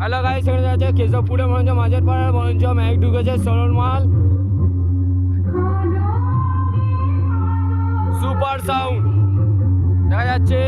Hello guys, এখানে যাচ্ছে কেশবপুরে মঞ্চ মাঝের পাড়ার মঞ্চ ম্যাক ঢুকেছে সরল মাল সুপার সাউন্ড দেখা যাচ্ছে।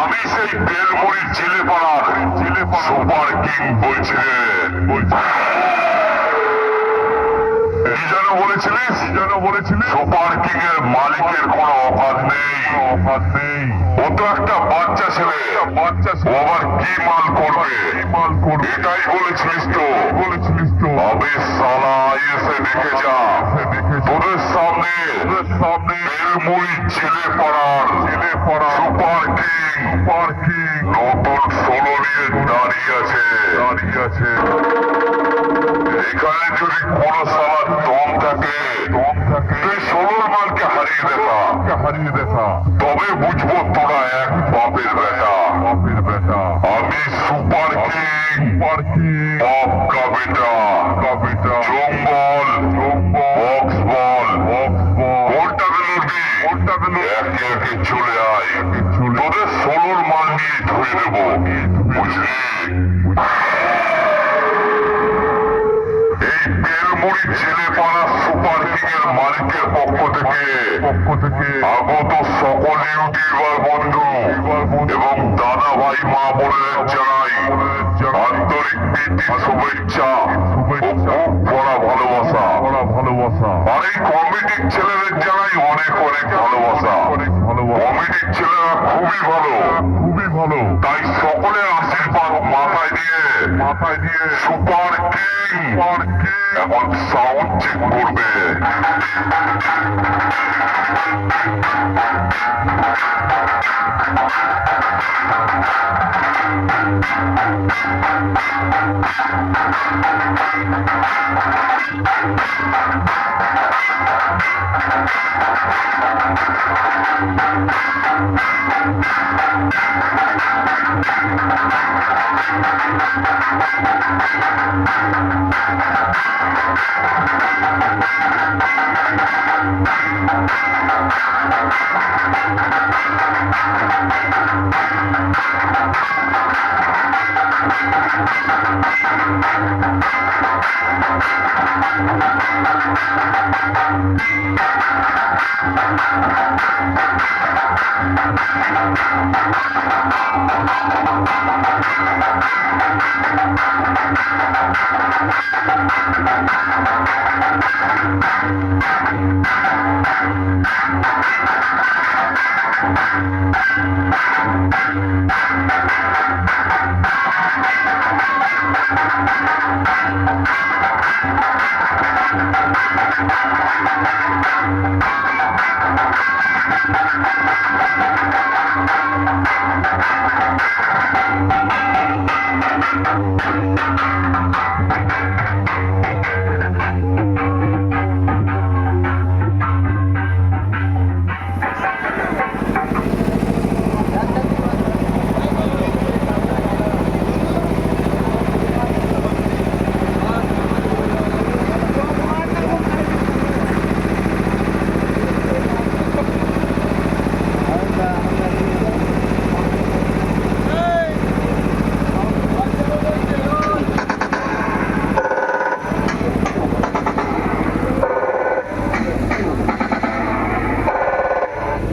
আমি সেই বেলমুড়ির ছেলে পাড়ার সুপার কিং বলছি রে। কি যেন বলেছিলিস? সুপার কিং এর মালিকের কোনো অকাত নেই। ও তো একটা বাচ্চা ছেলে, ও আবার কি মাল করবে এটাই বলেছিলিস তো। আমি সালা এসে দেখে যা তোদের সামনে বেলমুড়ির ছেলে পাড়ার সুপার কিং নতুন সোলো নিয়ে দাঁড়িয়ে আছে। এখানে যদি কোন সালার দম থাকে তুই সোলোর মালকে হারিয়ে দেখা তবে বুঝবো তোরা এক বাপের বেটা। আমি সুপার কিং বাপ কা বেটা জঙ্গল বক্স বল কোনটা গেল একে একে চলে আয়, তোদের সোলোর মাল নিয়ে ধরে দেবো বুঝলি। এই বেলমুড়ি ছেলে পাড়া সুপার কিং এর মালিকের পক্ষ থেকে আগত সকল ইউটিউবার বন্ধু এবং দাদা ভাই মা বোনের জানাই আন্তরিক প্রীতি শুভেচ্ছা ও বুক ভরা ভালোবাসা। আর এই কমিটির ছেলেদের জানাই অনেক ভালোবাসা। কমিটির ছেলেরা খুবই ভালো, তাই সকলের আশীর্বাদ মাথায় দিয়ে সুপার কিং এখন সাউন্ড চেক করবে।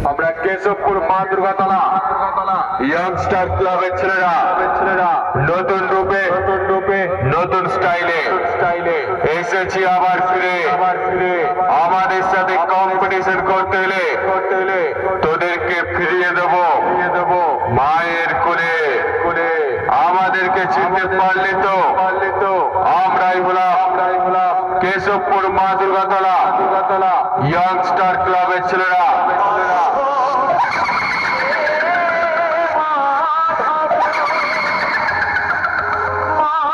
আমরা কেশবপুর মা দুর্গাতলা ইয়াংস্টার ক্লাবের ছেলেরা নতুন রূপে নতুন স্টাইলে এসেছি আবার ফিরে আমাদের সাথে কম্পিটিশন করতে হলে তোদেরকে ফিরিয়ে দেবো মায়ের কোলে আমাদেরকে চিনতে পারলে তো আমরাই হলাম কেশবপুর মা দুর্গাতলা ইয়াংস্টার ক্লাবের ছেলেরা।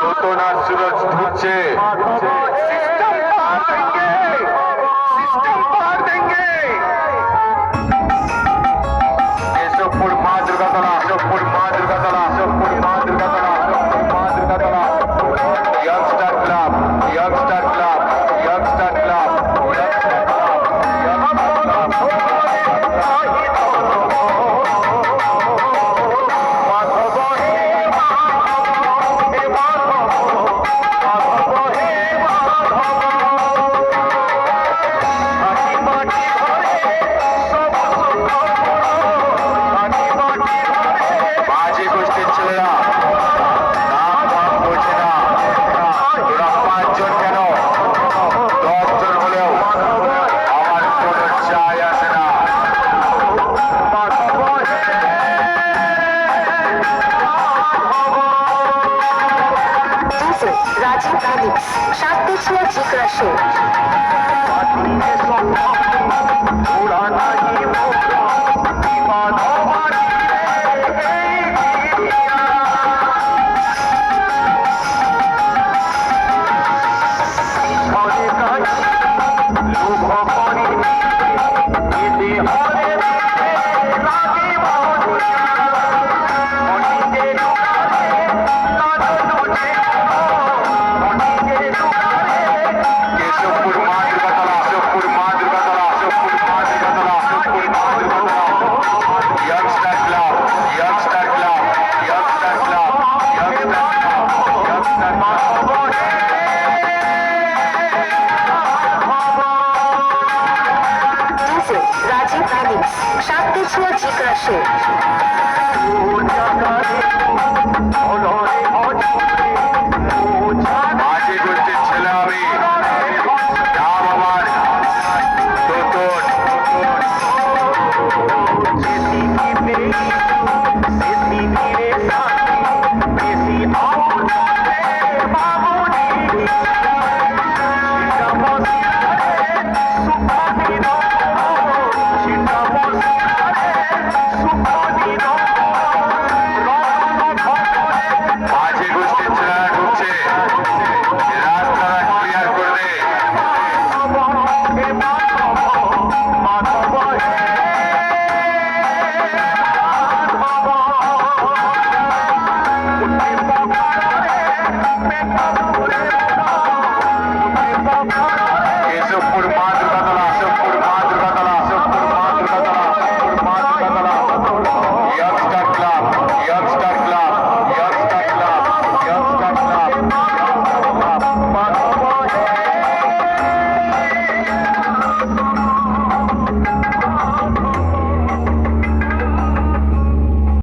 তোতোনা सूरज ढूंढছে सिस्टम पार देंगे केशवपुर मां दुर्गातला youngster club Rajiv Phoenix, 7 J Crush.